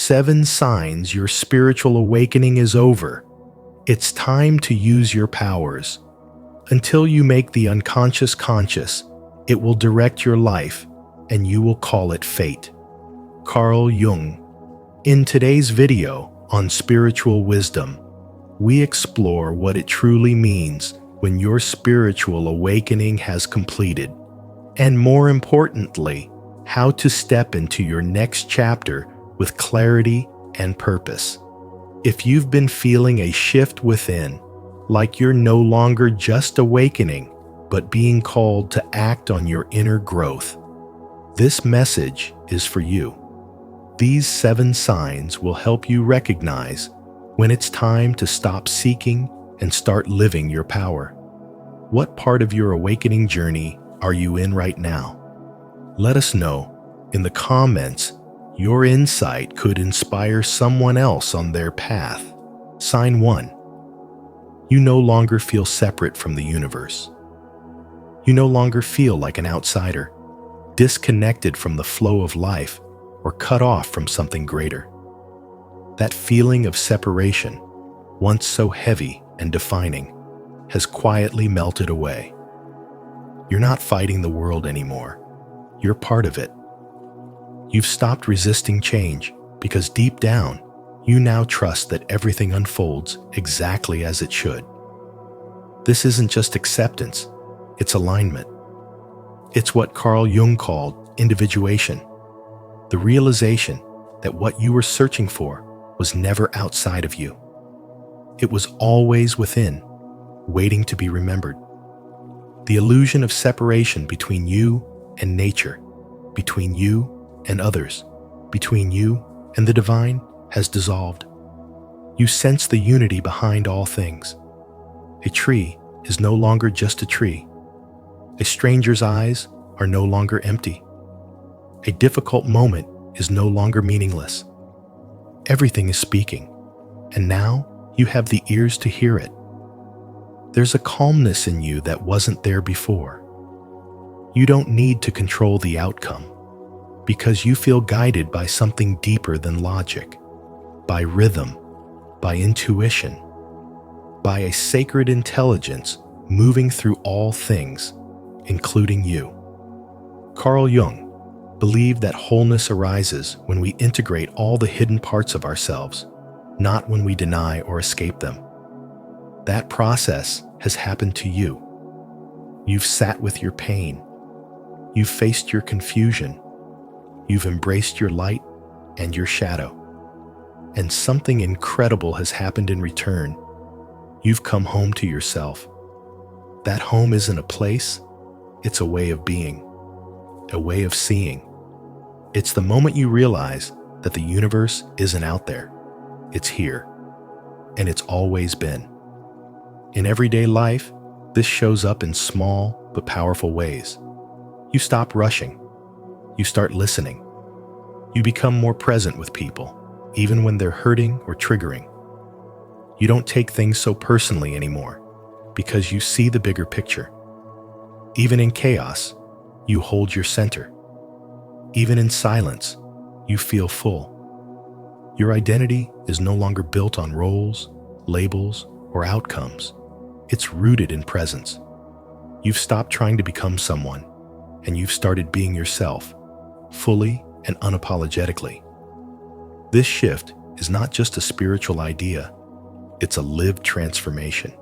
7 signs your spiritual awakening is over. It's time to use your powers. Until you make the unconscious conscious, it will direct your life, and you will call it fate. Carl Jung. In today's video on spiritual wisdom, we explore what it truly means when your spiritual awakening has completed, and more importantly, how to step into your next chapter with clarity and purpose. If you've been feeling a shift within, like you're no longer just awakening, but being called to act on your inner growth, this message is for you. These 7 signs will help you recognize when it's time to stop seeking and start living your power. What part of your awakening journey are you in right now? Let us know in the comments. Your insight could inspire someone else on their path. Sign 1. You no longer feel separate from the universe. You no longer feel like an outsider, disconnected from the flow of life, or cut off from something greater. That feeling of separation, once so heavy and defining, has quietly melted away. You're not fighting the world anymore. You're part of it. You've stopped resisting change because deep down, you now trust that everything unfolds exactly as it should. This isn't just acceptance, it's alignment. It's what Carl Jung called individuation, the realization that what you were searching for was never outside of you. It was always within, waiting to be remembered. The illusion of separation between you and nature, between you and others, between you and the divine has dissolved. You sense the unity behind all things. A tree is no longer just a tree. A stranger's eyes are no longer empty. A difficult moment is no longer meaningless. Everything is speaking, and now you have the ears to hear it. There's a calmness in you that wasn't there before. You don't need to control the outcome because you feel guided by something deeper than logic, by rhythm, by intuition, by a sacred intelligence moving through all things, including you. Carl Jung believed that wholeness arises when we integrate all the hidden parts of ourselves, not when we deny or escape them. That process has happened to you. You've sat with your pain. You've faced your confusion. You've embraced your light and your shadow. And something incredible has happened in return. You've come home to yourself. That home isn't a place, it's a way of being, a way of seeing. It's the moment you realize that the universe isn't out there, it's here, and it's always been. In everyday life, this shows up in small but powerful ways. You stop rushing. You start listening. You become more present with people, even when they're hurting or triggering. You don't take things so personally anymore because you see the bigger picture. Even in chaos, you hold your center. Even in silence, you feel full. Your identity is no longer built on roles, labels, or outcomes. It's rooted in presence. You've stopped trying to become someone, and you've started being yourself, fully and unapologetically. This shift is not just a spiritual idea, it's a lived transformation.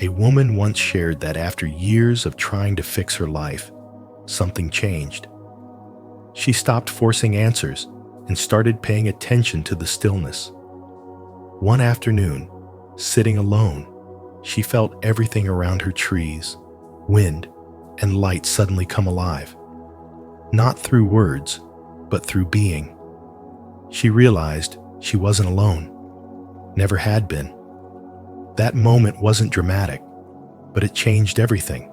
A woman once shared that after years of trying to fix her life, something changed. She stopped forcing answers and started paying attention to the stillness. One afternoon, sitting alone, she felt everything around her, trees, wind, and light suddenly come alive. Not through words, but through being. She realized she wasn't alone, never had been. That moment wasn't dramatic, but it changed everything.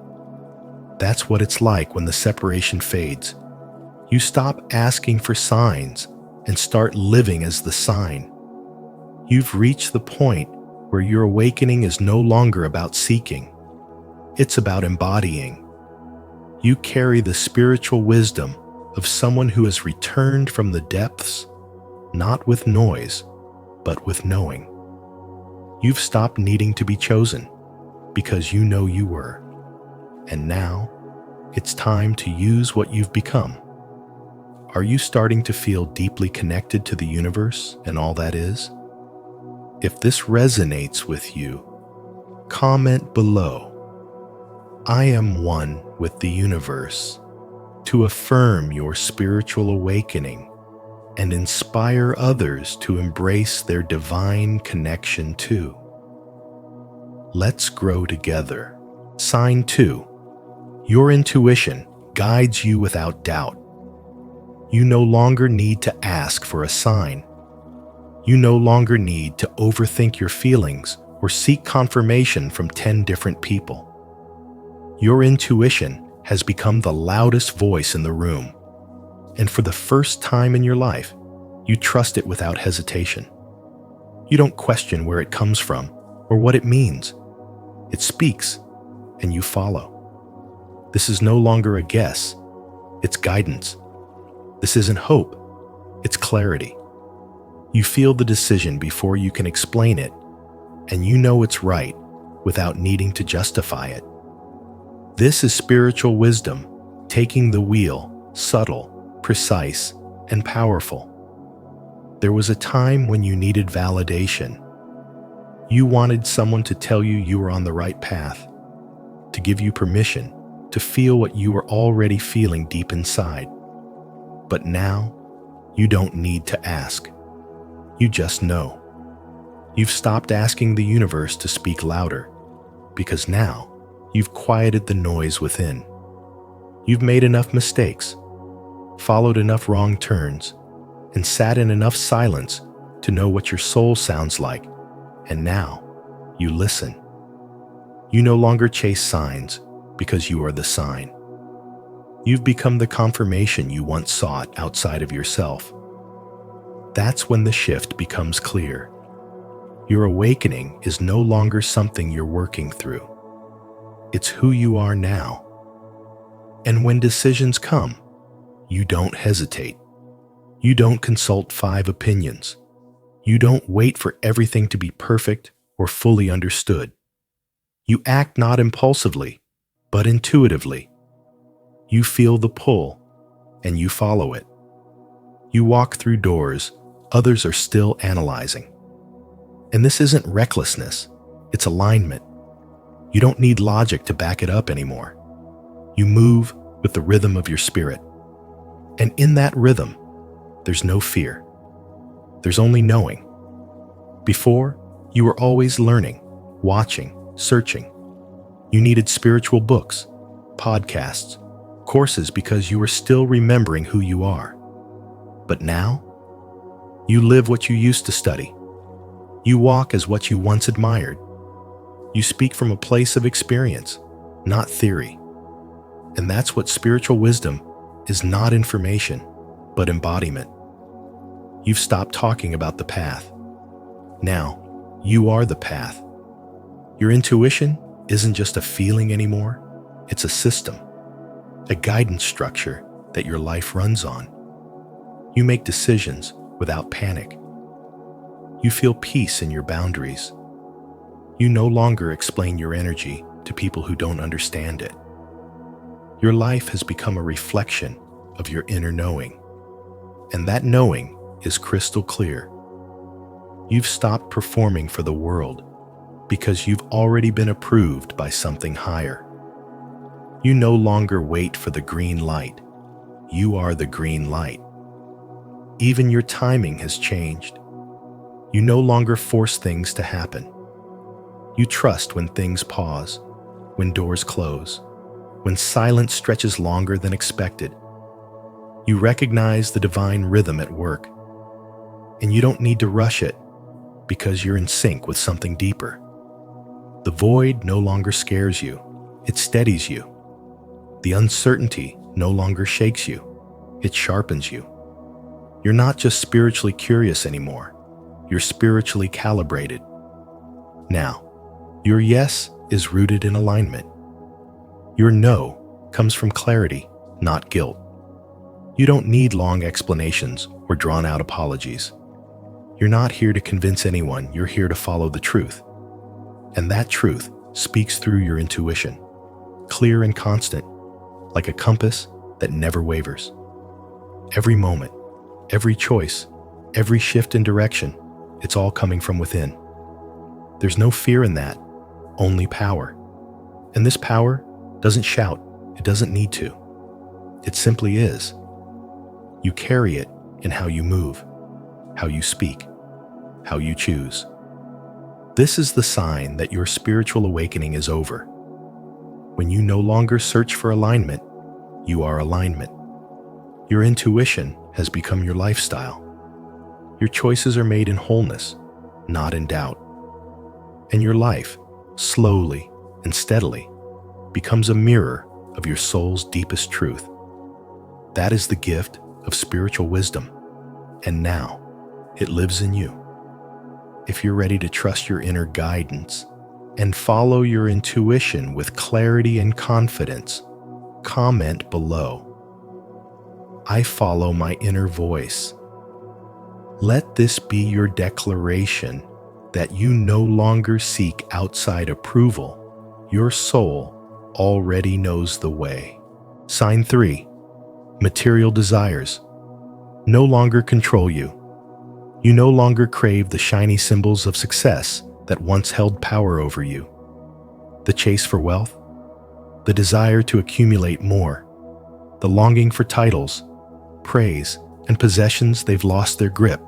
That's what it's like when the separation fades. You stop asking for signs and start living as the sign. You've reached the point where your awakening is no longer about seeking. It's about embodying. You carry the spiritual wisdom of someone who has returned from the depths, not with noise, but with knowing. You've stopped needing to be chosen because you know you were. And now, it's time to use what you've become. Are you starting to feel deeply connected to the universe and all that is? If this resonates with you, comment below. I am one with the universe, to affirm your spiritual awakening and inspire others to embrace their divine connection too. Let's grow together. Sign 2. Your intuition guides you without doubt. You no longer need to ask for a sign. You no longer need to overthink your feelings or seek confirmation from 10 different people. Your intuition has become the loudest voice in the room, and for the first time in your life, you trust it without hesitation. You don't question where it comes from or what it means. It speaks, and you follow. This is no longer a guess, it's guidance. This isn't hope, it's clarity. You feel the decision before you can explain it, and you know it's right without needing to justify it. This is spiritual wisdom, taking the wheel, subtle, precise, and powerful. There was a time when you needed validation. You wanted someone to tell you you were on the right path, to give you permission to feel what you were already feeling deep inside. But now, you don't need to ask. You just know. You've stopped asking the universe to speak louder, because now you've quieted the noise within. You've made enough mistakes, followed enough wrong turns, and sat in enough silence to know what your soul sounds like, and now you listen. You no longer chase signs because you are the sign. You've become the confirmation you once sought outside of yourself. That's when the shift becomes clear. Your awakening is no longer something you're working through. It's who you are now. And when decisions come, you don't hesitate. You don't consult 5 opinions. You don't wait for everything to be perfect or fully understood. You act not impulsively, but intuitively. You feel the pull, and you follow it. You walk through doors others are still analyzing. And this isn't recklessness, it's alignment. You don't need logic to back it up anymore. You move with the rhythm of your spirit. And in that rhythm, there's no fear. There's only knowing. Before, you were always learning, watching, searching. You needed spiritual books, podcasts, courses because you were still remembering who you are. But now, you live what you used to study. You walk as what you once admired. You speak from a place of experience, not theory. And that's what spiritual wisdom is, not information, but embodiment. You've stopped talking about the path. Now, you are the path. Your intuition isn't just a feeling anymore, it's a system, a guidance structure that your life runs on. You make decisions without panic. You feel peace in your boundaries. You no longer explain your energy to people who don't understand it. Your life has become a reflection of your inner knowing, and that knowing is crystal clear. You've stopped performing for the world because you've already been approved by something higher. You no longer wait for the green light. You are the green light. Even your timing has changed. You no longer force things to happen. You trust when things pause, when doors close, when silence stretches longer than expected. You recognize the divine rhythm at work, and you don't need to rush it because you're in sync with something deeper. The void no longer scares you, it steadies you. The uncertainty no longer shakes you, it sharpens you. You're not just spiritually curious anymore, you're spiritually calibrated. Now, your yes is rooted in alignment. Your no comes from clarity, not guilt. You don't need long explanations or drawn-out apologies. You're not here to convince anyone, you're here to follow the truth. And that truth speaks through your intuition, clear and constant, like a compass that never wavers. Every moment, every choice, every shift in direction, it's all coming from within. There's no fear in that, only power. And this power doesn't shout, it doesn't need to. It simply is. You carry it in how you move, how you speak, how you choose. This is the sign that your spiritual awakening is over. When you no longer search for alignment, you are alignment. Your intuition has become your lifestyle. Your choices are made in wholeness, not in doubt. And your life, slowly and steadily, becomes a mirror of your soul's deepest truth. That is the gift of spiritual wisdom, and now it lives in you. If you're ready to trust your inner guidance and follow your intuition with clarity and confidence, comment below. I follow my inner voice. Let this be your declaration that you no longer seek outside approval. Your soul already knows the way. Sign 3. Material desires no longer control you. You no longer crave the shiny symbols of success that once held power over you. The chase for wealth, the desire to accumulate more, the longing for titles, praise, and possessions, they've lost their grip.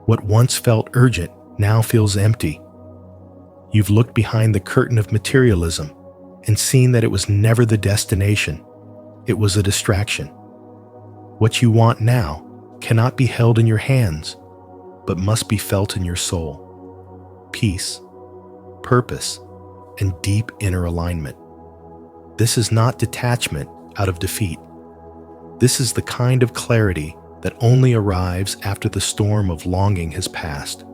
What once felt urgent now feels empty. You've looked behind the curtain of materialism and seen that it was never the destination. It was a distraction. What you want now cannot be held in your hands, but must be felt in your soul. Peace, purpose, and deep inner alignment. This is not detachment out of defeat. This is the kind of clarity that only arrives after the storm of longing has passed.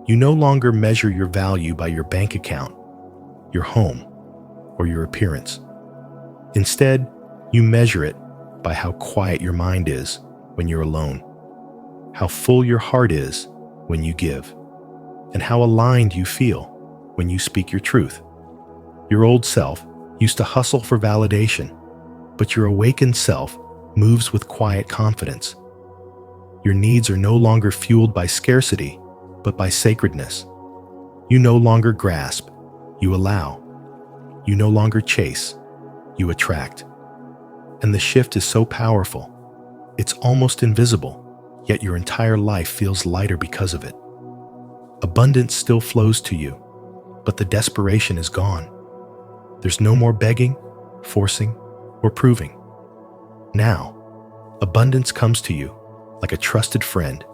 You no longer measure your value by your bank account, your home, or your appearance. Instead, you measure it by how quiet your mind is when you're alone, how full your heart is when you give, and how aligned you feel when you speak your truth. Your old self used to hustle for validation, but your awakened self moves with quiet confidence. Your needs are no longer fueled by scarcity, but by sacredness. You no longer grasp, you allow. You no longer chase, you attract. And the shift is so powerful, it's almost invisible, yet your entire life feels lighter because of it. Abundance still flows to you, but the desperation is gone. There's no more begging, forcing, or proving. Now, abundance comes to you like a trusted friend,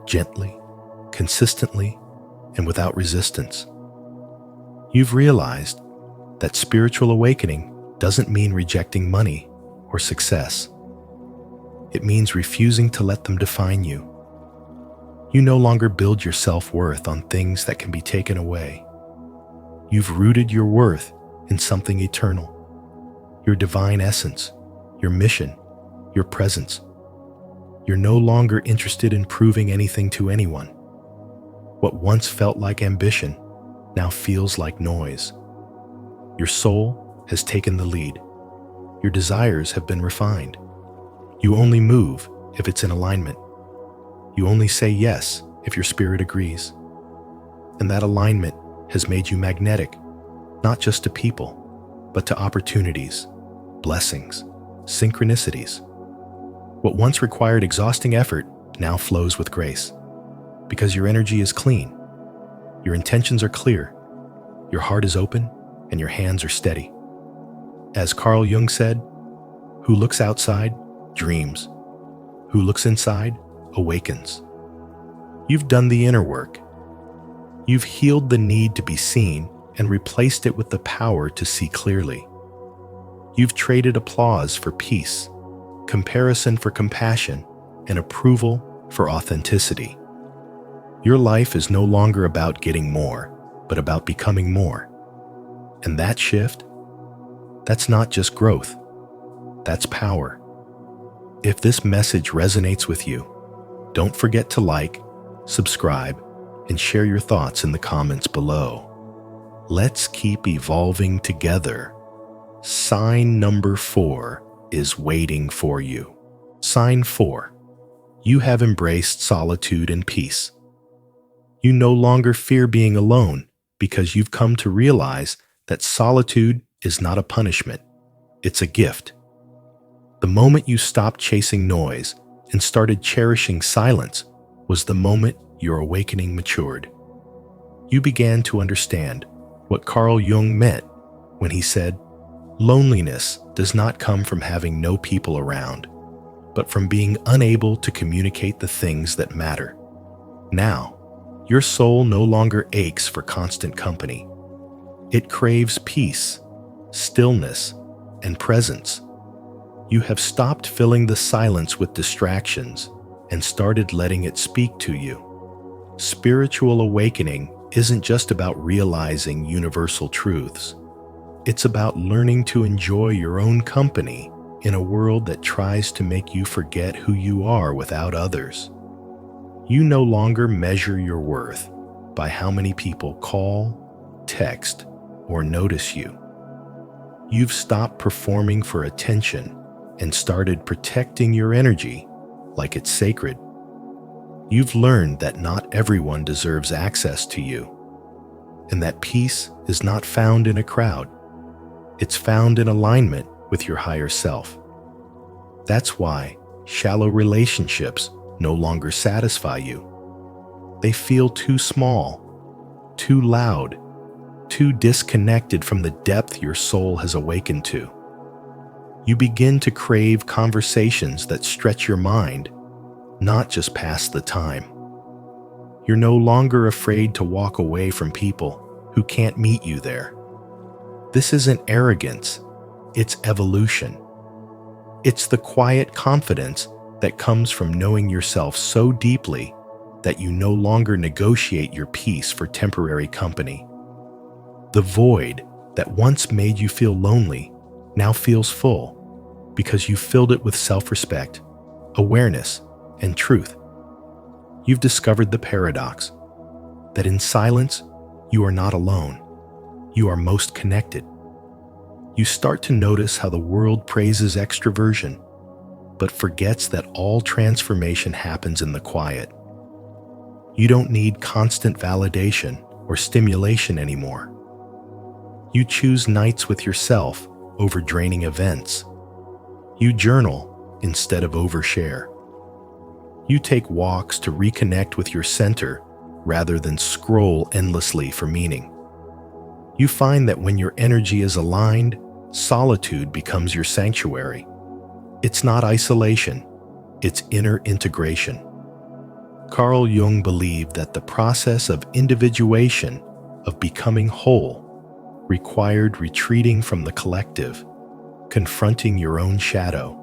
gently, consistently, and without resistance. You've realized that spiritual awakening doesn't mean rejecting money or success. It means refusing to let them define you. You no longer build your self-worth on things that can be taken away. You've rooted your worth in something eternal, your divine essence, your mission, your presence. You're no longer interested in proving anything to anyone. What once felt like ambition now feels like noise. Your soul has taken the lead. Your desires have been refined. You only move if it's in alignment. You only say yes if your spirit agrees. And that alignment has made you magnetic, not just to people, but to opportunities, blessings, synchronicities. What once required exhausting effort now flows with grace, because your energy is clean, your intentions are clear, your heart is open, and your hands are steady. As Carl Jung said, who looks outside dreams, who looks inside awakens. You've done the inner work. You've healed the need to be seen and replaced it with the power to see clearly. You've traded applause for peace, comparison for compassion, and approval for authenticity. Your life is no longer about getting more, but about becoming more. And that shift, that's not just growth, that's power. If this message resonates with you, don't forget to like, subscribe, and share your thoughts in the comments below. Let's keep evolving together. Sign number 4 is waiting for you. Sign 4. You have embraced solitude and peace. You no longer fear being alone because you've come to realize that solitude is not a punishment, it's a gift. The moment you stopped chasing noise and started cherishing silence was the moment your awakening matured. You began to understand what Carl Jung meant when he said, "Loneliness does not come from having no people around, but from being unable to communicate the things that matter." Now, your soul no longer aches for constant company. It craves peace, stillness, and presence. You have stopped filling the silence with distractions and started letting it speak to you. Spiritual awakening isn't just about realizing universal truths. It's about learning to enjoy your own company in a world that tries to make you forget who you are without others. You no longer measure your worth by how many people call, text, or notice you. You've stopped performing for attention and started protecting your energy like it's sacred. You've learned that not everyone deserves access to you, and that peace is not found in a crowd. It's found in alignment with your higher self. That's why shallow relationships no longer satisfy you. They feel too small, too loud, too disconnected from the depth your soul has awakened to. You begin to crave conversations that stretch your mind, not just pass the time. You're no longer afraid to walk away from people who can't meet you there. This isn't arrogance, it's evolution. It's the quiet confidence that comes from knowing yourself so deeply that you no longer negotiate your peace for temporary company. The void that once made you feel lonely now feels full because you filled it with self-respect, awareness, and truth. You've discovered the paradox that in silence, you are not alone. You are most connected. You start to notice how the world praises extroversion, but forgets that all transformation happens in the quiet. You don't need constant validation or stimulation anymore. You choose nights with yourself over draining events. You journal instead of overshare. You take walks to reconnect with your center rather than scroll endlessly for meaning. You find that when your energy is aligned, solitude becomes your sanctuary. It's not isolation, it's inner integration. Carl Jung believed that the process of individuation, of becoming whole, required retreating from the collective, confronting your own shadow,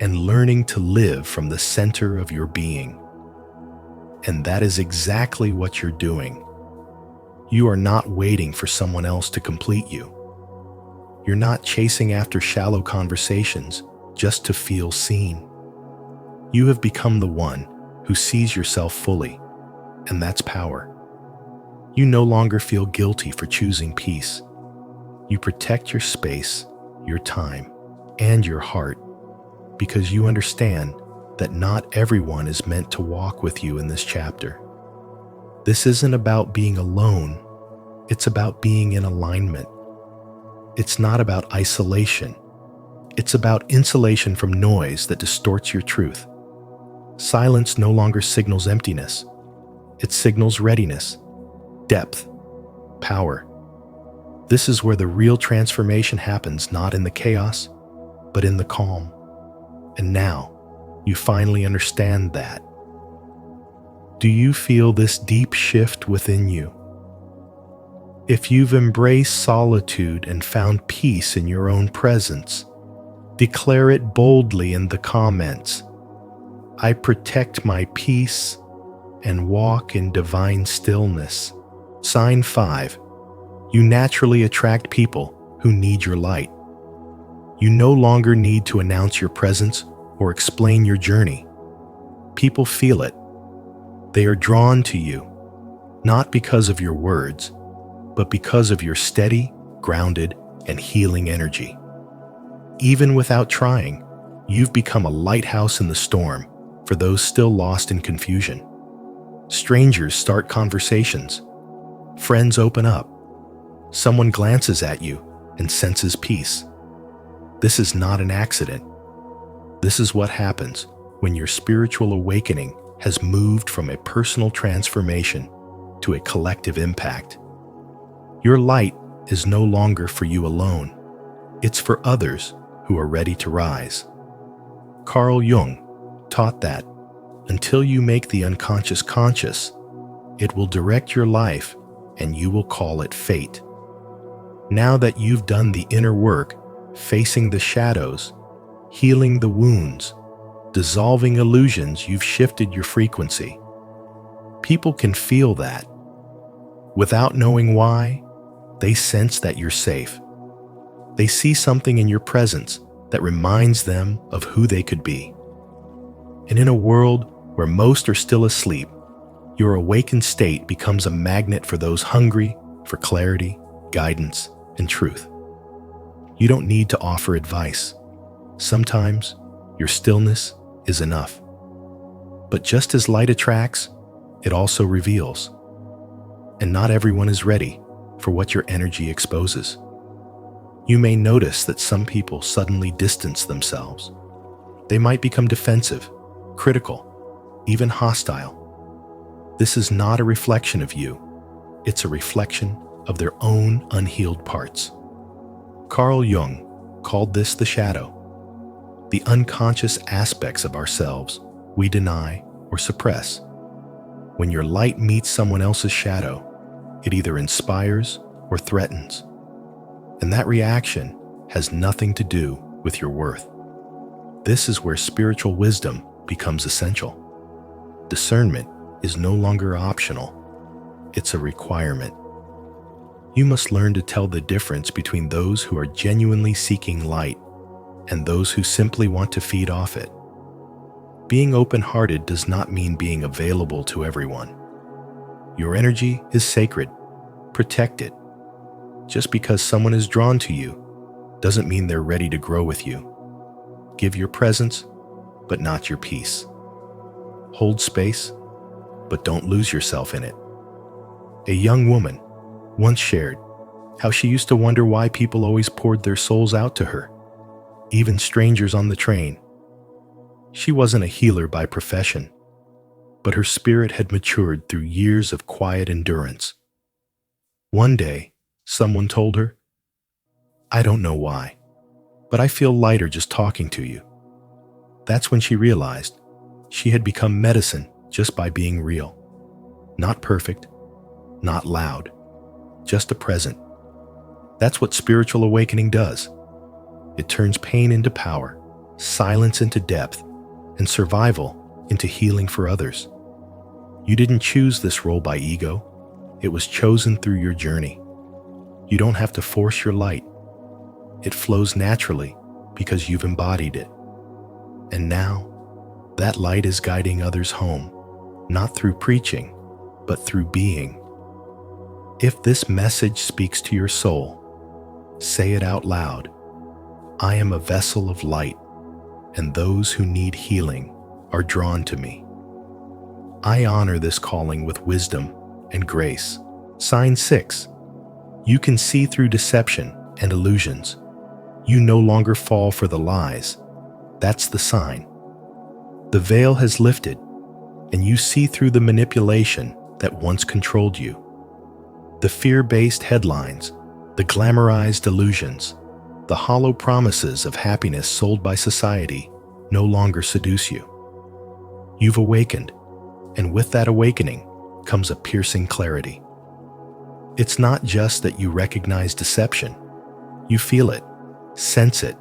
and learning to live from the center of your being. And that is exactly what you're doing. You are not waiting for someone else to complete you. You're not chasing after shallow conversations just to feel seen. You have become the one who sees yourself fully, and that's power. You no longer feel guilty for choosing peace. You protect your space, your time, and your heart because you understand that not everyone is meant to walk with you in this chapter. This isn't about being alone, it's about being in alignment. It's not about isolation, it's about insulation from noise that distorts your truth. Silence no longer signals emptiness, it signals readiness, depth, power. This is where the real transformation happens, not in the chaos, but in the calm. And now, you finally understand that. Do you feel this deep shift within you? If you've embraced solitude and found peace in your own presence, declare it boldly in the comments. I protect my peace and walk in divine stillness. Sign 5. You naturally attract people who need your light. You no longer need to announce your presence or explain your journey. People feel it. They are drawn to you, not because of your words, but because of your steady, grounded, and healing energy. Even without trying, you've become a lighthouse in the storm for those still lost in confusion. Strangers start conversations. Friends open up. Someone glances at you and senses peace. This is not an accident. This is what happens when your spiritual awakening has moved from a personal transformation to a collective impact. Your light is no longer for you alone. It's for others who are ready to rise. Carl Jung taught that until you make the unconscious conscious, it will direct your life and you will call it fate. Now that you've done the inner work, facing the shadows, healing the wounds, dissolving illusions, you've shifted your frequency. People can feel that. Without knowing why, they sense that you're safe. They see something in your presence that reminds them of who they could be. And in a world where most are still asleep, your awakened state becomes a magnet for those hungry for clarity, guidance, and truth. You don't need to offer advice. Sometimes your stillness is enough. But just as light attracts, it also reveals. And not everyone is ready for what your energy exposes. You may notice that some people suddenly distance themselves. They might become defensive, critical, even hostile. This is not a reflection of you. It's a reflection of their own unhealed parts. Carl Jung called this the shadow, the unconscious aspects of ourselves we deny or suppress. When your light meets someone else's shadow, it either inspires or threatens. And that reaction has nothing to do with your worth. This is where spiritual wisdom becomes essential. Discernment is no longer optional. It's a requirement. You must learn to tell the difference between those who are genuinely seeking light and those who simply want to feed off it. Being open-hearted does not mean being available to everyone. Your energy is sacred. Protect it. Just because someone is drawn to you doesn't mean they're ready to grow with you. Give your presence, but not your peace. Hold space, but don't lose yourself in it. A young woman once shared how she used to wonder why people always poured their souls out to her, even strangers on the train. She wasn't a healer by profession, but her spirit had matured through years of quiet endurance. One day, someone told her, "I don't know why, but I feel lighter just talking to you." That's when she realized she had become medicine just by being real. Not perfect, not loud, just a present. That's what spiritual awakening does. It turns pain into power, silence into depth, and survival into healing for others. You didn't choose this role by ego. It was chosen through your journey. You don't have to force your light. It flows naturally because you've embodied it. And now, that light is guiding others home, not through preaching, but through being. If this message speaks to your soul, say it out loud. I am a vessel of light, and those who need healing are drawn to me. I honor this calling with wisdom and grace. Sign 6. You can see through deception and illusions. You no longer fall for the lies. That's the sign. The veil has lifted, and you see through the manipulation that once controlled you. The fear-based headlines, the glamorized illusions, the hollow promises of happiness sold by society no longer seduce you. You've awakened, and with that awakening comes a piercing clarity. It's not just that you recognize deception. You feel it, sense it,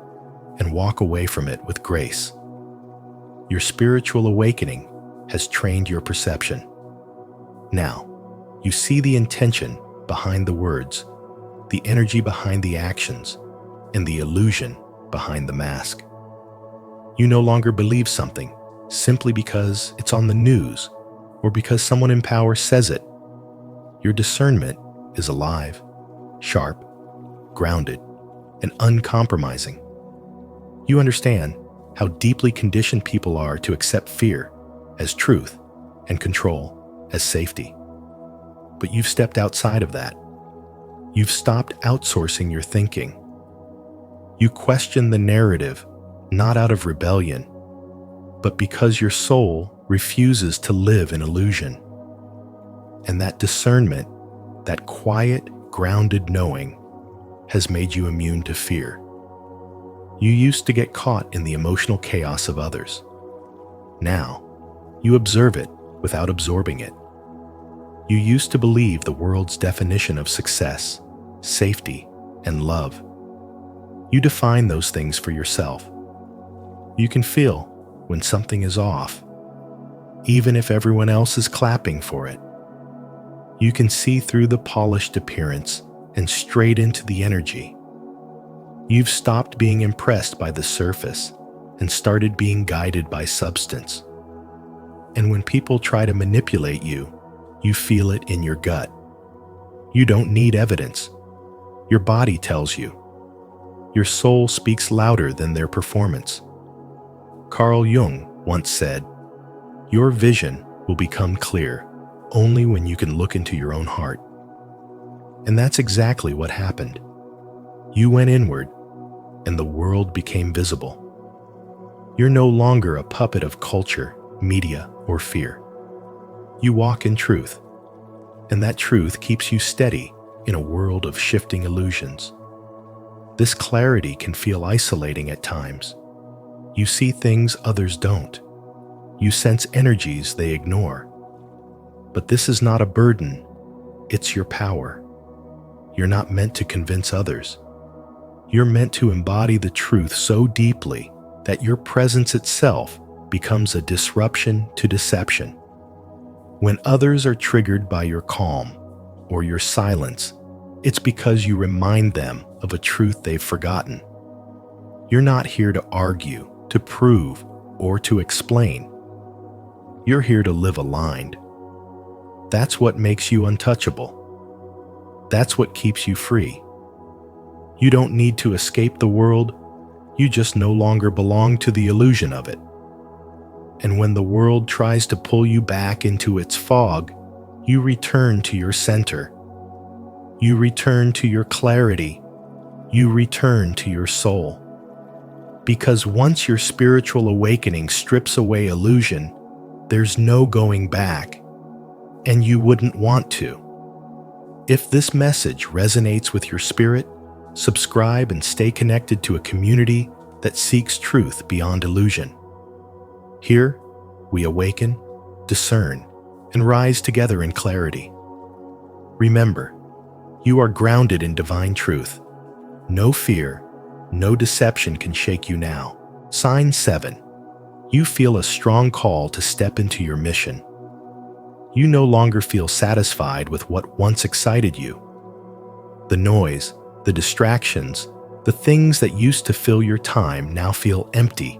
and walk away from it with grace. Your spiritual awakening has trained your perception. Now, you see the intention behind the words, the energy behind the actions, and the illusion behind the mask. You no longer believe something simply because it's on the news or because someone in power says it. Your discernment is alive, sharp, grounded, and uncompromising. You understand how deeply conditioned people are to accept fear as truth and control as safety. But you've stepped outside of that. You've stopped outsourcing your thinking. You question the narrative not out of rebellion, but because your soul refuses to live in illusion. And that discernment, that quiet, grounded knowing, has made you immune to fear. You used to get caught in the emotional chaos of others. Now, you observe it without absorbing it. You used to believe the world's definition of success, safety, and love. You define those things for yourself. You can feel when something is off, even if everyone else is clapping for it. You can see through the polished appearance and straight into the energy. You've stopped being impressed by the surface and started being guided by substance. And when people try to manipulate you, you feel it in your gut. You don't need evidence. Your body tells you. Your soul speaks louder than their performance. Carl Jung once said, "Your vision will become clear only when you can look into your own heart." And that's exactly what happened. You went inward, and the world became visible. You're no longer a puppet of culture, media, or fear. You walk in truth, and that truth keeps you steady in a world of shifting illusions. This clarity can feel isolating at times. You see things others don't. You sense energies they ignore. But this is not a burden, it's your power. You're not meant to convince others. You're meant to embody the truth so deeply that your presence itself becomes a disruption to deception. When others are triggered by your calm or your silence, it's because you remind them of a truth they've forgotten. You're not here to argue, to prove, or to explain. You're here to live aligned. That's what makes you untouchable. That's what keeps you free. You don't need to escape the world, you just no longer belong to the illusion of it. And when the world tries to pull you back into its fog, you return to your center. You return to your clarity. You return to your soul. Because once your spiritual awakening strips away illusion, there's no going back, and you wouldn't want to. If this message resonates with your spirit, subscribe and stay connected to a community that seeks truth beyond illusion. Here, we awaken, discern, and rise together in clarity. Remember, you are grounded in divine truth. No fear, no deception can shake you now. Sign 7. You feel a strong call to step into your mission. You no longer feel satisfied with what once excited you. The noise, the distractions, the things that used to fill your time now feel empty,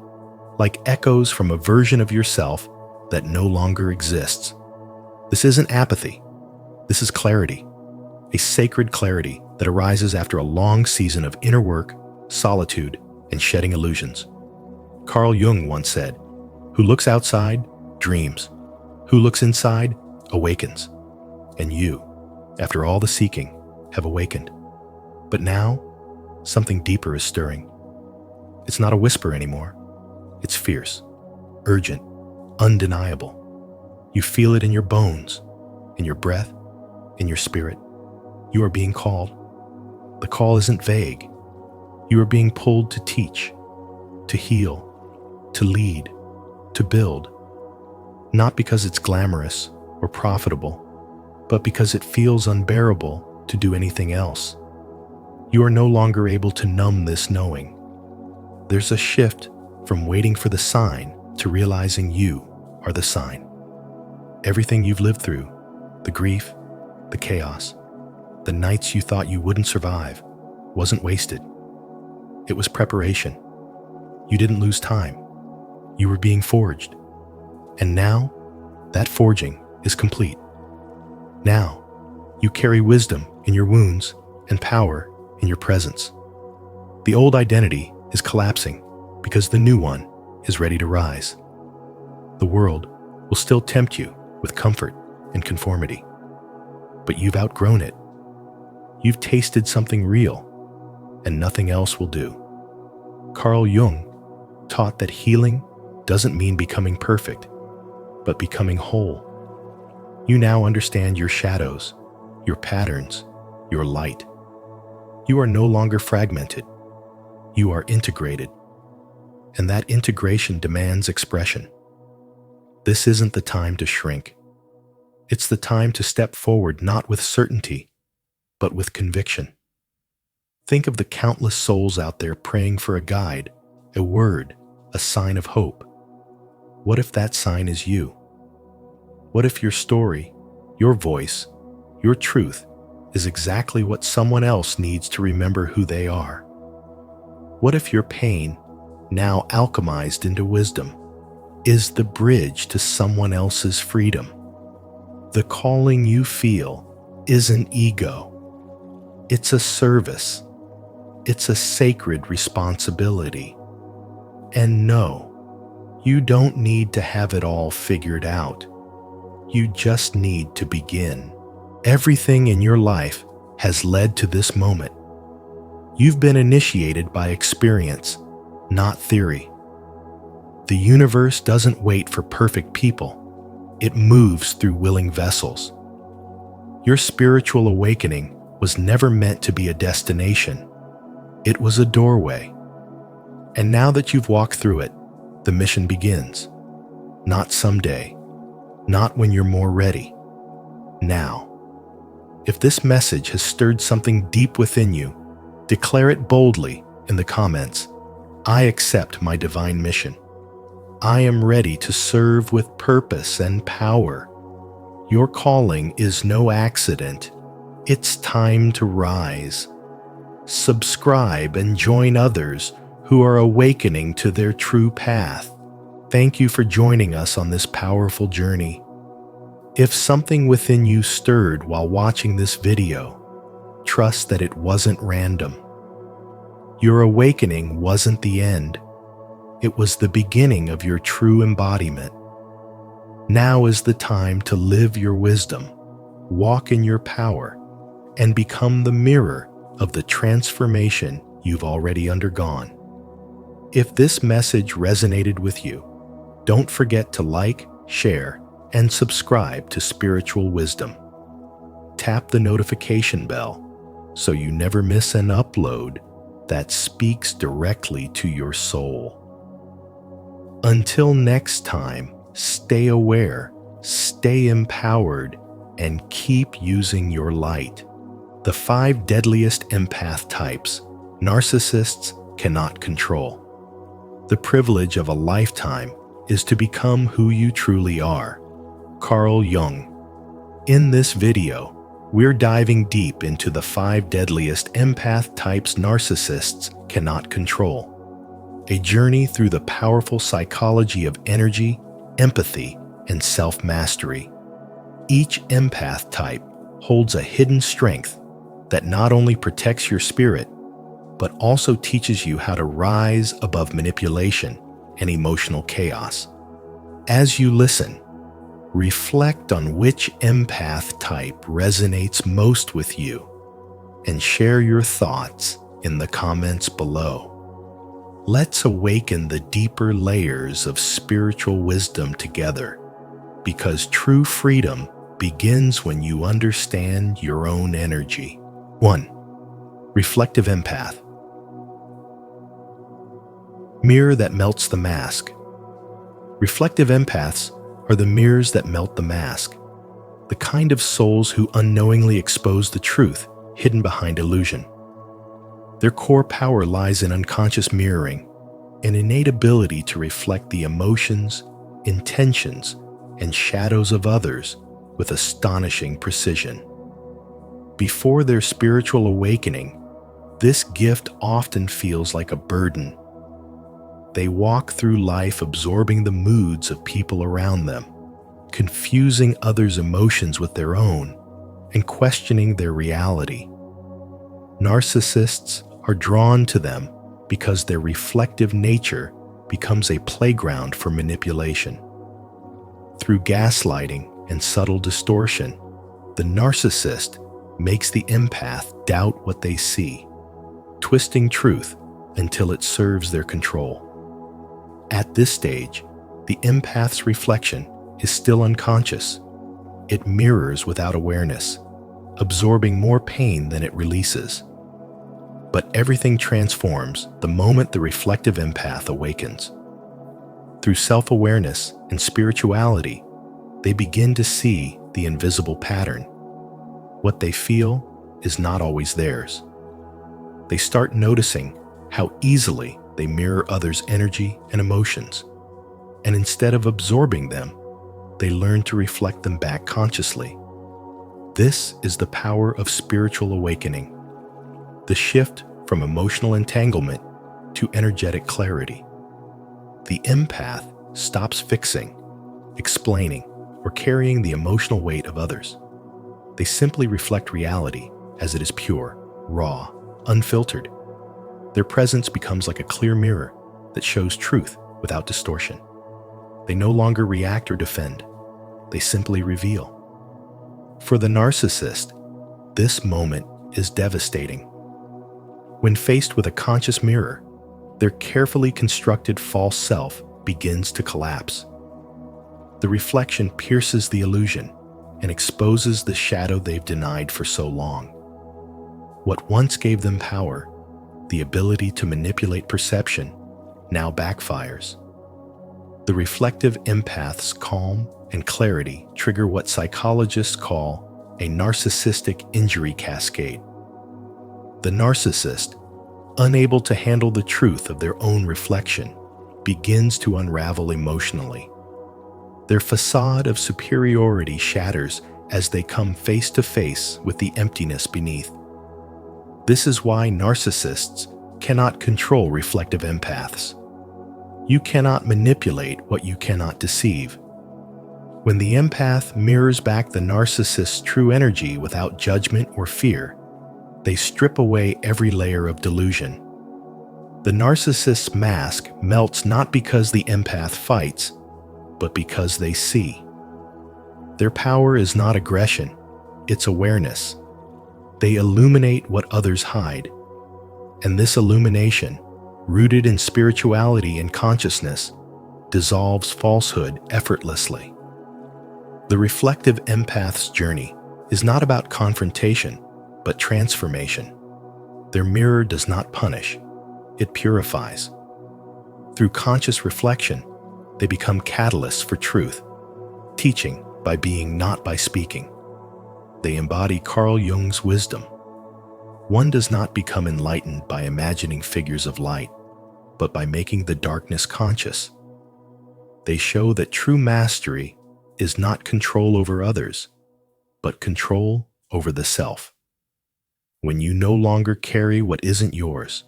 like echoes from a version of yourself that no longer exists. This isn't apathy. This is clarity, a sacred clarity that arises after a long season of inner work, solitude, and shedding illusions. Carl Jung once said, "Who looks outside, dreams. Who looks inside, awakens." And you, after all the seeking, have awakened. But now, something deeper is stirring. It's not a whisper anymore. It's fierce, urgent, undeniable. You feel it in your bones, in your breath, in your spirit. You are being called. The call isn't vague. You are being pulled to teach, to heal, to lead, to build. Not because it's glamorous or profitable, but because it feels unbearable to do anything else. You are no longer able to numb this knowing. There's a shift from waiting for the sign to realizing you are the sign. Everything you've lived through, the grief, the chaos, the nights you thought you wouldn't survive, wasn't wasted. It was preparation. You didn't lose time. You were being forged. And now, that forging is complete. Now, you carry wisdom in your wounds and power in your presence. The old identity is collapsing because the new one is ready to rise. The world will still tempt you with comfort and conformity, but you've outgrown it. You've tasted something real, and nothing else will do. Carl Jung taught that healing doesn't mean becoming perfect, but becoming whole. You now understand your shadows, your patterns, your light. You are no longer fragmented. You are integrated. And that integration demands expression. This isn't the time to shrink. It's the time to step forward not with certainty, but with conviction. Think of the countless souls out there praying for a guide, a word, a sign of hope. What if that sign is you? What if your story, your voice, your truth is exactly what someone else needs to remember who they are? What if your pain, now alchemized into wisdom, is the bridge to someone else's freedom? The calling you feel isn't ego. It's a service. It's a sacred responsibility. And no, you don't need to have it all figured out. You just need to begin. Everything in your life has led to this moment. You've been initiated by experience, not theory. The universe doesn't wait for perfect people. It moves through willing vessels. Your spiritual awakening was never meant to be a destination. It was a doorway. And now that you've walked through it, the mission begins. Not someday, not when you're more ready. Now. If this message has stirred something deep within you, declare it boldly in the comments. I accept my divine mission. I am ready to serve with purpose and power. Your calling is no accident. It's time to rise. Subscribe and join others who are awakening to their true path. Thank you for joining us on this powerful journey. If something within you stirred while watching this video, trust that it wasn't random. Your awakening wasn't the end. It was the beginning of your true embodiment. Now is the time to live your wisdom, walk in your power, and become the mirror of the transformation you've already undergone. If this message resonated with you, don't forget to like, share, and subscribe to Spiritual Wisdom. Tap the notification bell so you never miss an upload that speaks directly to your soul. Until next time, stay aware, stay empowered, and keep using your light. The 5 deadliest empath types narcissists cannot control. The privilege of a lifetime is to become who you truly are. Carl Jung. In this video, we're diving deep into the 5 deadliest empath types narcissists cannot control. A journey through the powerful psychology of energy, empathy, and self-mastery. Each empath type holds a hidden strength that not only protects your spirit, but also teaches you how to rise above manipulation and emotional chaos. As you listen, reflect on which empath type resonates most with you, and share your thoughts in the comments below. Let's awaken the deeper layers of spiritual wisdom together, because true freedom begins when you understand your own energy. 1. Reflective empath. Mirror that melts the mask. Reflective empaths are the mirrors that melt the mask, the kind of souls who unknowingly expose the truth hidden behind illusion. Their core power lies in unconscious mirroring, an innate ability to reflect the emotions, intentions, and shadows of others with astonishing precision. Before their spiritual awakening, this gift often feels like a burden. They walk through life absorbing the moods of people around them, confusing others' emotions with their own, and questioning their reality. Narcissists are drawn to them because their reflective nature becomes a playground for manipulation. Through gaslighting and subtle distortion, the narcissist makes the empath doubt what they see, twisting truth until it serves their control. At this stage, the empath's reflection is still unconscious. It mirrors without awareness, absorbing more pain than it releases. But everything transforms the moment the reflective empath awakens. Through self-awareness and spirituality, they begin to see the invisible pattern. What they feel is not always theirs. They start noticing how easily they mirror others' energy and emotions, and instead of absorbing them, they learn to reflect them back consciously. This is the power of spiritual awakening, the shift from emotional entanglement to energetic clarity. The empath stops fixing, explaining, or carrying the emotional weight of others. They simply reflect reality as it is pure, raw, unfiltered. Their presence becomes like a clear mirror that shows truth without distortion. They no longer react or defend. They simply reveal. For the narcissist, this moment is devastating. When faced with a conscious mirror, their carefully constructed false self begins to collapse. The reflection pierces the illusion and exposes the shadow they've denied for so long. What once gave them power, the ability to manipulate perception, now backfires. The reflective empath's calm and clarity trigger what psychologists call a narcissistic injury cascade. The narcissist, unable to handle the truth of their own reflection, begins to unravel emotionally. Their facade of superiority shatters as they come face to face with the emptiness beneath. This is why narcissists cannot control reflective empaths. You cannot manipulate what you cannot deceive. When the empath mirrors back the narcissist's true energy without judgment or fear, they strip away every layer of delusion. The narcissist's mask melts not because the empath fights, but because they see. Their power is not aggression, it's awareness. They illuminate what others hide. And this illumination, rooted in spirituality and consciousness, dissolves falsehood effortlessly. The reflective empath's journey is not about confrontation, but transformation. Their mirror does not punish, it purifies. Through conscious reflection, they become catalysts for truth, teaching by being, not by speaking. They embody Carl Jung's wisdom. One does not become enlightened by imagining figures of light, but by making the darkness conscious. They show that true mastery is not control over others, but control over the self. When you no longer carry what isn't yours,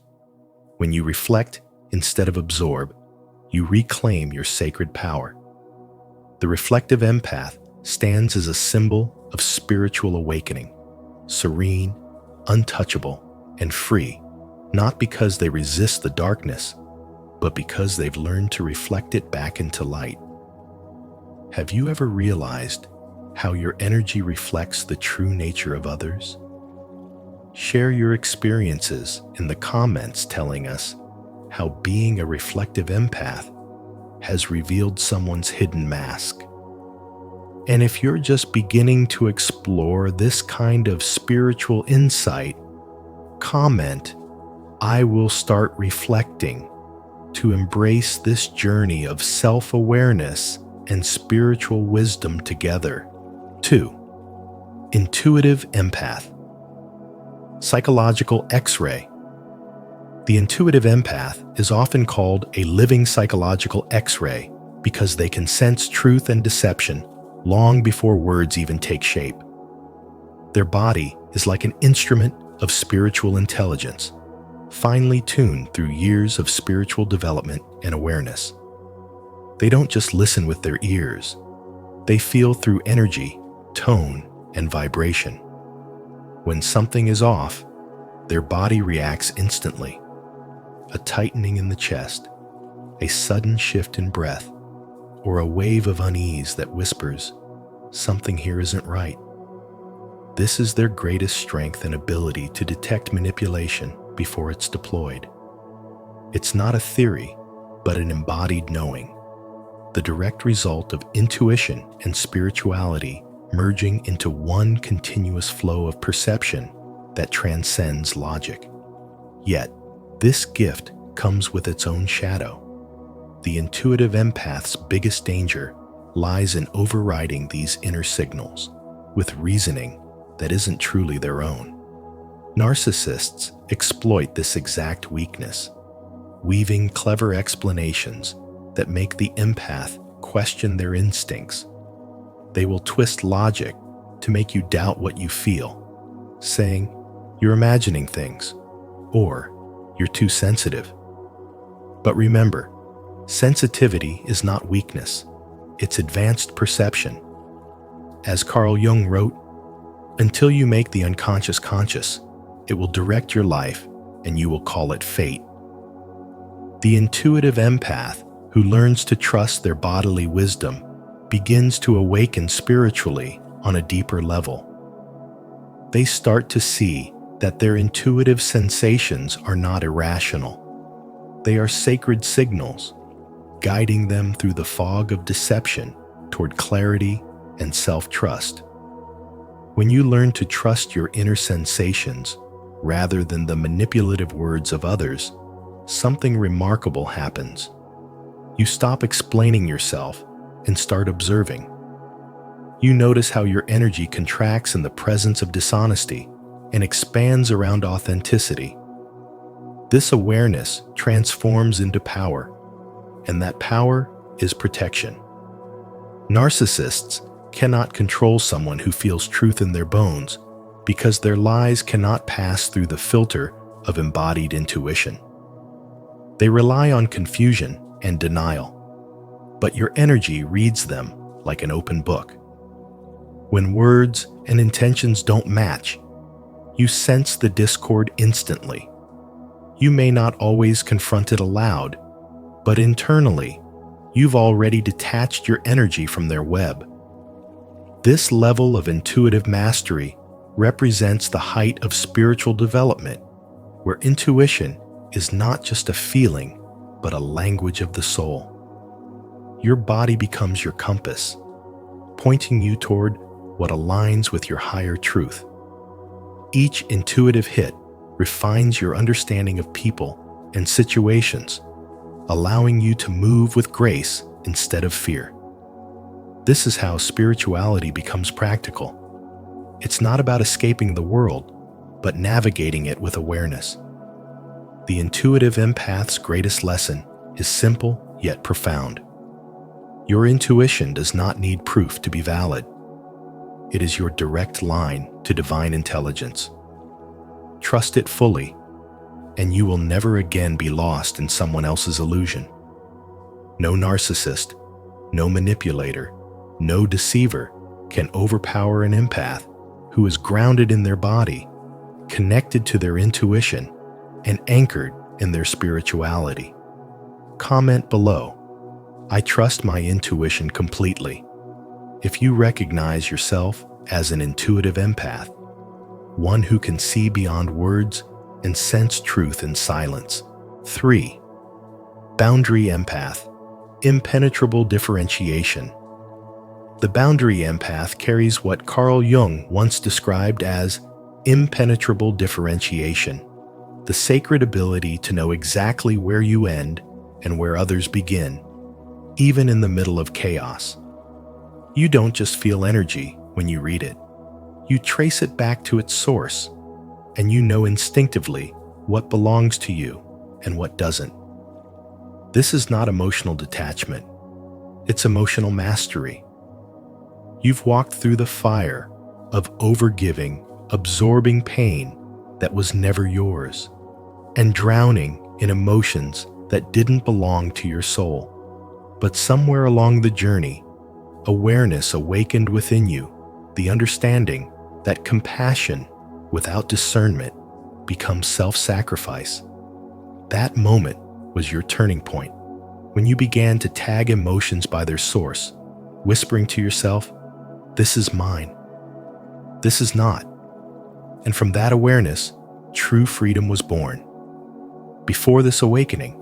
when you reflect instead of absorb, you reclaim your sacred power. The reflective empath stands as a symbol of spiritual awakening, serene, untouchable, and free, not because they resist the darkness, but because they've learned to reflect it back into light. Have you ever realized how your energy reflects the true nature of others? Share your experiences in the comments telling us how being a reflective empath has revealed someone's hidden mask. And if you're just beginning to explore this kind of spiritual insight, comment, "I will start reflecting," to embrace this journey of self-awareness and spiritual wisdom together. 2. Intuitive empath. Psychological X-ray. The intuitive empath is often called a living psychological X-ray because they can sense truth and deception long before words even take shape. Their body is like an instrument of spiritual intelligence, finely tuned through years of spiritual development and awareness. They don't just listen with their ears, They feel through energy, tone, and vibration. When something is off, their body reacts instantly. A tightening in the chest, a sudden shift in breath, or a wave of unease that whispers, "Something here isn't right." This is their greatest strength and ability to detect manipulation before it's deployed. It's not a theory, but an embodied knowing, the direct result of intuition and spirituality merging into one continuous flow of perception that transcends logic. Yet, this gift comes with its own shadow. The intuitive empath's biggest danger lies in overriding these inner signals with reasoning that isn't truly their own. Narcissists exploit this exact weakness, weaving clever explanations that make the empath question their instincts. They will twist logic to make you doubt what you feel, saying, "You're imagining things," or "You're too sensitive." But remember, sensitivity is not weakness, it's advanced perception. As Carl Jung wrote, "Until you make the unconscious conscious, it will direct your life and you will call it fate." The intuitive empath who learns to trust their bodily wisdom begins to awaken spiritually on a deeper level. They start to see that their intuitive sensations are not irrational. They are sacred signals, guiding them through the fog of deception toward clarity and self-trust. When you learn to trust your inner sensations rather than the manipulative words of others, something remarkable happens. You stop explaining yourself and start observing. You notice how your energy contracts in the presence of dishonesty and expands around authenticity. This awareness transforms into power, and that power is protection. Narcissists cannot control someone who feels truth in their bones because their lies cannot pass through the filter of embodied intuition. They rely on confusion and denial, but your energy reads them like an open book. When words and intentions don't match, you sense the discord instantly. You may not always confront it aloud, but internally, you've already detached your energy from their web. This level of intuitive mastery represents the height of spiritual development, where intuition is not just a feeling, but a language of the soul. Your body becomes your compass, pointing you toward what aligns with your higher truth. Each intuitive hit refines your understanding of people and situations, allowing you to move with grace instead of fear. This is how spirituality becomes practical. It's not about escaping the world, but navigating it with awareness. The intuitive empath's greatest lesson is simple yet profound. Your intuition does not need proof to be valid. It is your direct line to divine intelligence. Trust it fully, and you will never again be lost in someone else's illusion. No narcissist, no manipulator, no deceiver can overpower an empath who is grounded in their body, connected to their intuition, and anchored in their spirituality. Comment below, "I trust my intuition completely," if you recognize yourself as an intuitive empath, one who can see beyond words and sense truth in silence. 3. Boundary empath, impenetrable differentiation. The boundary empath carries what Carl Jung once described as impenetrable differentiation, the sacred ability to know exactly where you end and where others begin, even in the middle of chaos. You don't just feel energy when you read it. You trace it back to its source, and you know instinctively what belongs to you and what doesn't. This is not emotional detachment. It's emotional mastery. You've walked through the fire of overgiving, absorbing pain that was never yours, and drowning in emotions that didn't belong to your soul. But somewhere along the journey, awareness awakened within you, the understanding that compassion without discernment becomes self-sacrifice. That moment was your turning point, when you began to tag emotions by their source, whispering to yourself, "This is mine. This is not." And from that awareness, true freedom was born. Before this awakening,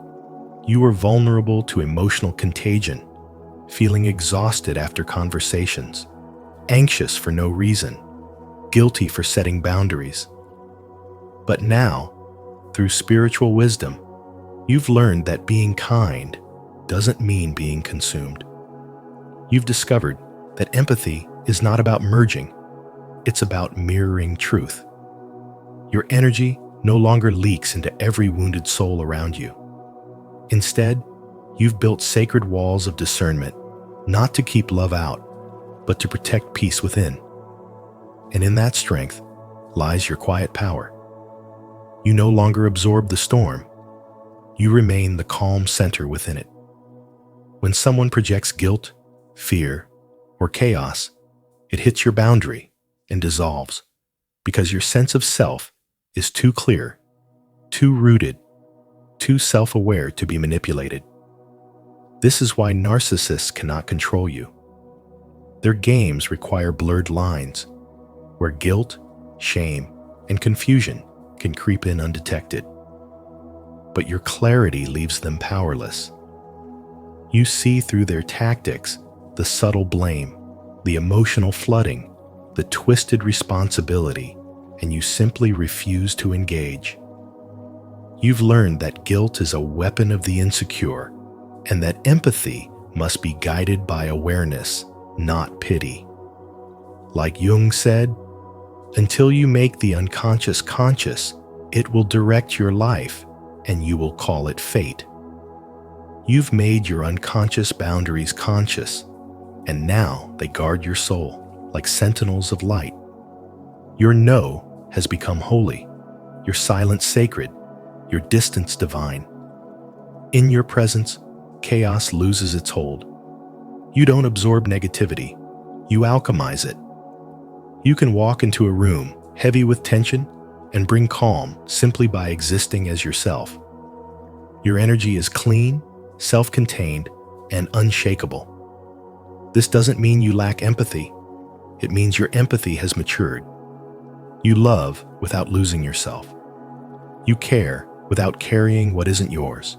you were vulnerable to emotional contagion, feeling exhausted after conversations, anxious for no reason, guilty for setting boundaries. But now, through spiritual wisdom, you've learned that being kind doesn't mean being consumed. You've discovered that empathy is not about merging, it's about mirroring truth. Your energy no longer leaks into every wounded soul around you. Instead, you've built sacred walls of discernment, not to keep love out, but to protect peace within. And in that strength lies your quiet power. You no longer absorb the storm. You remain the calm center within it. When someone projects guilt, fear, or chaos, it hits your boundary and dissolves, because your sense of self is too clear, too rooted, too self-aware to be manipulated. This is why narcissists cannot control you. Their games require blurred lines, where guilt, shame, and confusion can creep in undetected. But your clarity leaves them powerless. You see through their tactics, the subtle blame, the emotional flooding, the twisted responsibility, and you simply refuse to engage. You've learned that guilt is a weapon of the insecure, and that empathy must be guided by awareness, not pity. Like Jung said, until you make the unconscious conscious, it will direct your life, and you will call it fate. You've made your unconscious boundaries conscious, and now they guard your soul like sentinels of light. Your no has become holy, your silence sacred, your distance divine. In your presence, chaos loses its hold. You don't absorb negativity, you alchemize it. You can walk into a room heavy with tension and bring calm simply by existing as yourself. Your energy is clean, self-contained, and unshakable. This doesn't mean you lack empathy. It means your empathy has matured. You love without losing yourself. You care without carrying what isn't yours.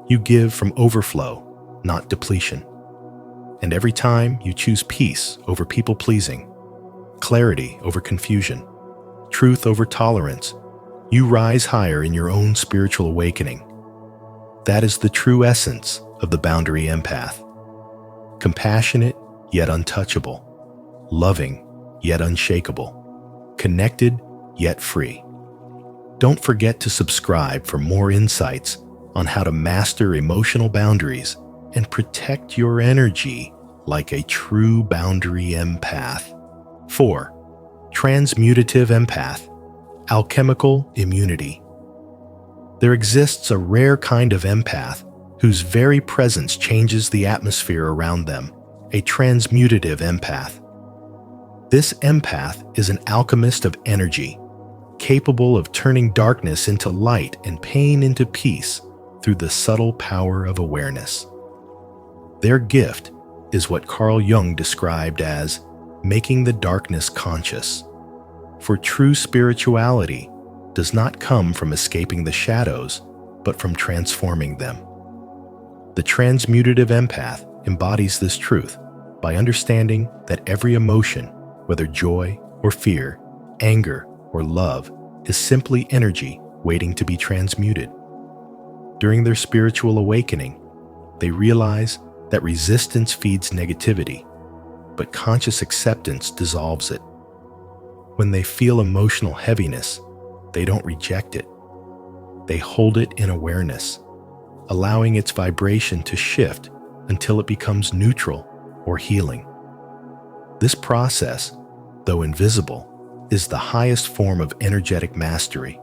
You give from overflow, not depletion. And every time you choose peace over people-pleasing, clarity over confusion, truth over tolerance, you rise higher in your own spiritual awakening. That is the true essence of the boundary empath. Compassionate yet untouchable, loving yet unshakable, connected yet free. Don't forget to subscribe for more insights on how to master emotional boundaries and protect your energy like a true boundary empath. 4. Transmutative empath, alchemical immunity. There exists a rare kind of empath whose very presence changes the atmosphere around them, a transmutative empath. This empath is an alchemist of energy, capable of turning darkness into light and pain into peace through the subtle power of awareness. Their gift is what Carl Jung described as making the darkness conscious. For true spirituality does not come from escaping the shadows, but from transforming them. The transmutative empath embodies this truth by understanding that every emotion, whether joy or fear, anger or love, is simply energy waiting to be transmuted. During their spiritual awakening, they realize that resistance feeds negativity, but conscious acceptance dissolves it. When they feel emotional heaviness, they don't reject it. They hold it in awareness, allowing its vibration to shift until it becomes neutral or healing. This process, though invisible, is the highest form of energetic mastery,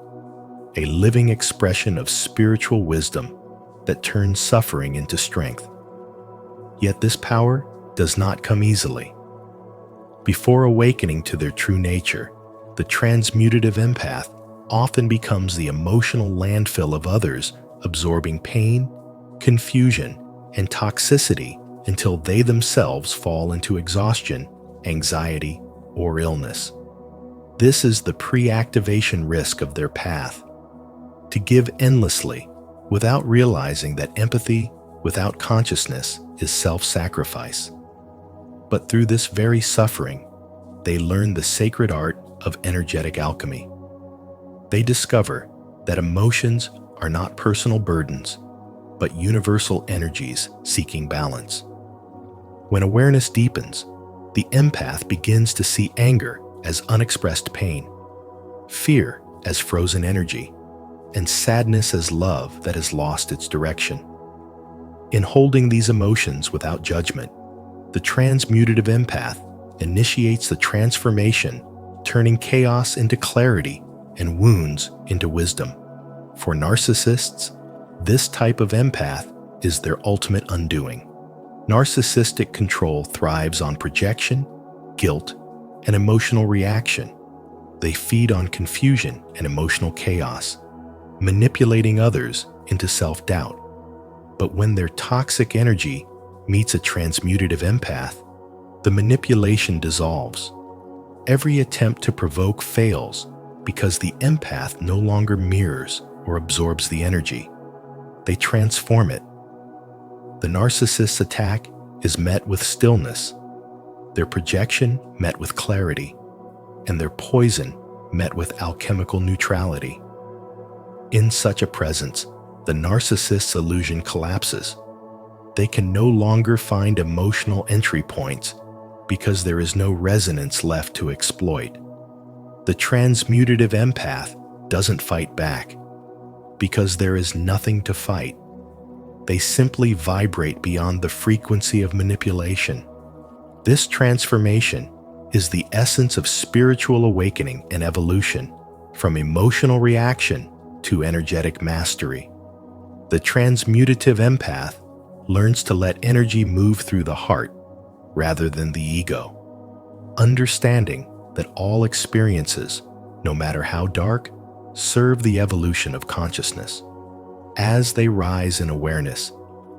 a living expression of spiritual wisdom that turns suffering into strength. Yet this power does not come easily. Before awakening to their true nature, the transmutative empath often becomes the emotional landfill of others, absorbing pain, confusion, and toxicity until they themselves fall into exhaustion, anxiety, or illness. This is the pre-activation risk of their path. To give endlessly, without realizing that empathy without consciousness is self-sacrifice. But through this very suffering, they learn the sacred art of energetic alchemy. They discover that emotions are not personal burdens, but universal energies seeking balance. When awareness deepens, the empath begins to see anger as unexpressed pain, fear as frozen energy, and sadness as love that has lost its direction. In holding these emotions without judgment, the transmutative empath initiates the transformation, turning chaos into clarity and wounds into wisdom. For narcissists, this type of empath is their ultimate undoing. Narcissistic control thrives on projection, guilt, and emotional reaction. They feed on confusion and emotional chaos, manipulating others into self-doubt. But when their toxic energy meets a transmutative empath, the manipulation dissolves. Every attempt to provoke fails because the empath no longer mirrors or absorbs the energy. They transform it. The narcissist's attack is met with stillness, their projection met with clarity, and their poison met with alchemical neutrality. In such a presence, the narcissist's illusion collapses. They can no longer find emotional entry points because there is no resonance left to exploit. The transmutative empath doesn't fight back because there is nothing to fight. They simply vibrate beyond the frequency of manipulation. This transformation is the essence of spiritual awakening and evolution, from emotional reaction to energetic mastery. The transmutative empath learns to let energy move through the heart rather than the ego, understanding that all experiences, no matter how dark, serve the evolution of consciousness. As they rise in awareness,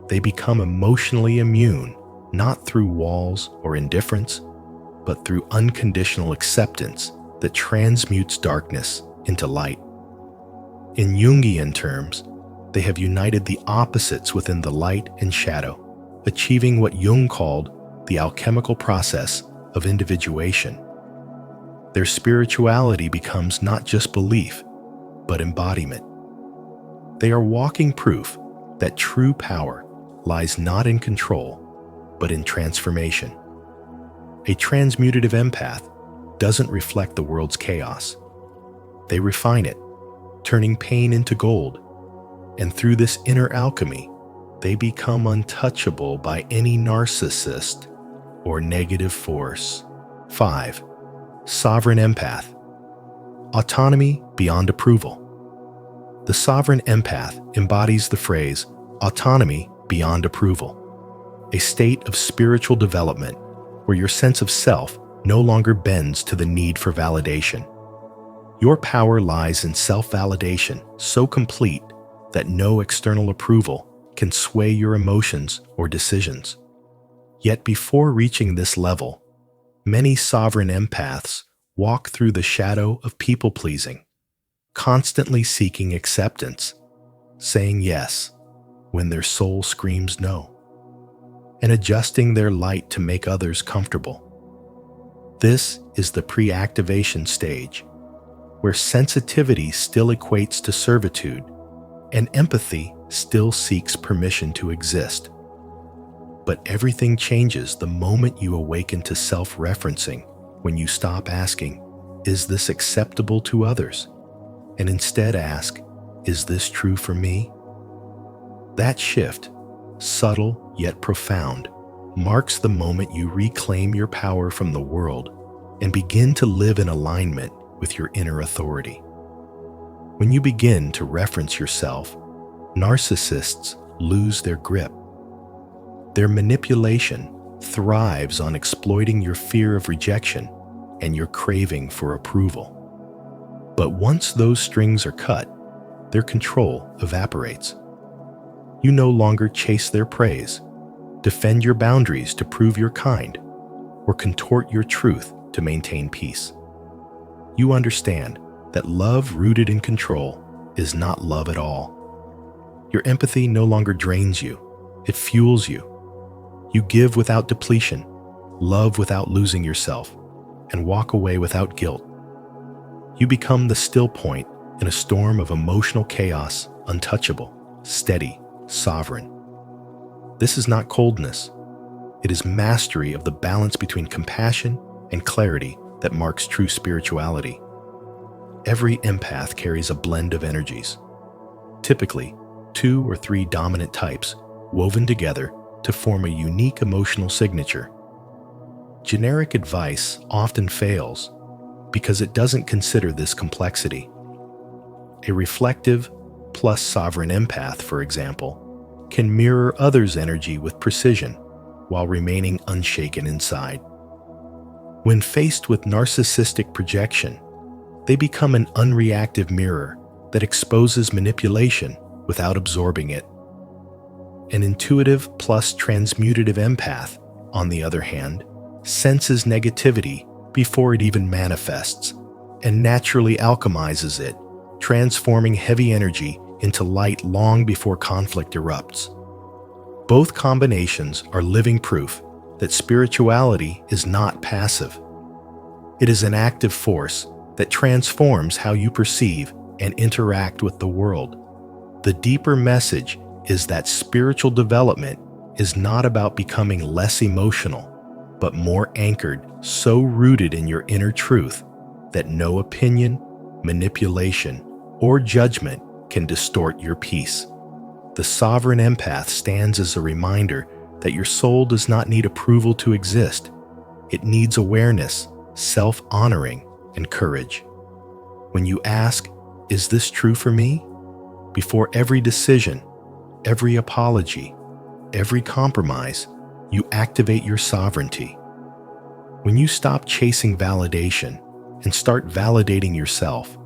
they become emotionally immune, not through walls or indifference, but through unconditional acceptance that transmutes darkness into light. In Jungian terms, they have united the opposites within the light and shadow, achieving what Jung called the alchemical process of individuation. Their spirituality becomes not just belief, but embodiment. They are walking proof that true power lies not in control, but in transformation. A transmutative empath doesn't reflect the world's chaos. They refine it, turning pain into gold. And through this inner alchemy, they become untouchable by any narcissist or negative force. 5. Sovereign empath. Autonomy beyond approval. The sovereign empath embodies the phrase, autonomy beyond approval, a state of spiritual development where your sense of self no longer bends to the need for validation. Your power lies in self-validation so complete that no external approval can sway your emotions or decisions. Yet before reaching this level, many sovereign empaths walk through the shadow of people-pleasing, constantly seeking acceptance, saying yes when their soul screams no, and adjusting their light to make others comfortable. This is the pre-activation stage, where sensitivity still equates to servitude and empathy still seeks permission to exist. But everything changes the moment you awaken to self-referencing, when you stop asking, "Is this acceptable to others?" and instead ask, "Is this true for me?" That shift, subtle yet profound, marks the moment you reclaim your power from the world and begin to live in alignment with your inner authority. When you begin to reference yourself, narcissists lose their grip. Their manipulation thrives on exploiting your fear of rejection and your craving for approval. But once those strings are cut, their control evaporates. You no longer chase their praise, defend your boundaries to prove you're kind, or contort your truth to maintain peace. You understand that love rooted in control is not love at all. Your empathy no longer drains you, it fuels you. You give without depletion, love without losing yourself, and walk away without guilt. You become the still point in a storm of emotional chaos, untouchable, steady, sovereign. This is not coldness. It is mastery of the balance between compassion and clarity that marks true spirituality. Every empath carries a blend of energies, typically 2 or 3 dominant types woven together to form a unique emotional signature. Generic advice often fails because it doesn't consider this complexity. A reflective plus sovereign empath, for example, can mirror others' energy with precision while remaining unshaken inside. When faced with narcissistic projection, they become an unreactive mirror that exposes manipulation without absorbing it. An intuitive plus transmutative empath, on the other hand, senses negativity before it even manifests and naturally alchemizes it, transforming heavy energy into light long before conflict erupts. Both combinations are living proof that spirituality is not passive. It is an active force that transforms how you perceive and interact with the world. The deeper message is that spiritual development is not about becoming less emotional, but more anchored, so rooted in your inner truth that no opinion, manipulation, or judgment can distort your peace. The sovereign empath stands as a reminder that your soul does not need approval to exist. It needs awareness, self-honoring, and courage. When you ask, "Is this true for me?" before every decision, every apology, every compromise, you activate your sovereignty. When you stop chasing validation and start validating yourself,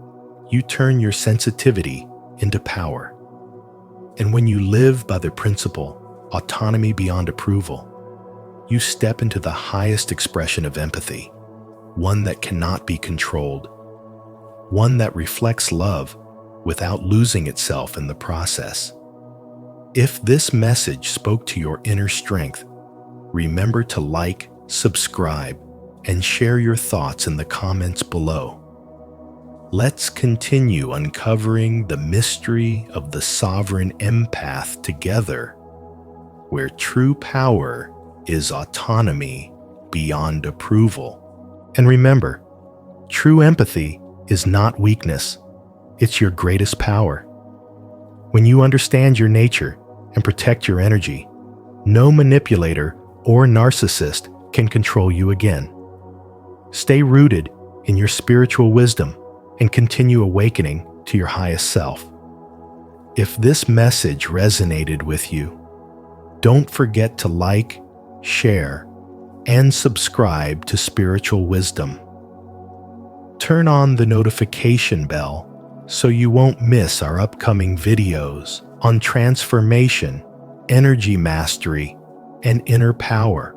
you turn your sensitivity into power. And when you live by the principle, autonomy beyond approval, you step into the highest expression of empathy, one that cannot be controlled, one that reflects love without losing itself in the process. If this message spoke to your inner strength, remember to like, subscribe, and share your thoughts in the comments below. Let's continue uncovering the mystery of the sovereign empath together, where true power is autonomy beyond approval. And remember, true empathy is not weakness, it's your greatest power. When you understand your nature and protect your energy, no manipulator or narcissist can control you again. Stay rooted in your spiritual wisdom and continue awakening to your highest self. If this message resonated with you, don't forget to like, share, and subscribe to Spiritual Wisdom. Turn on the notification bell so you won't miss our upcoming videos on transformation, energy mastery, and inner power.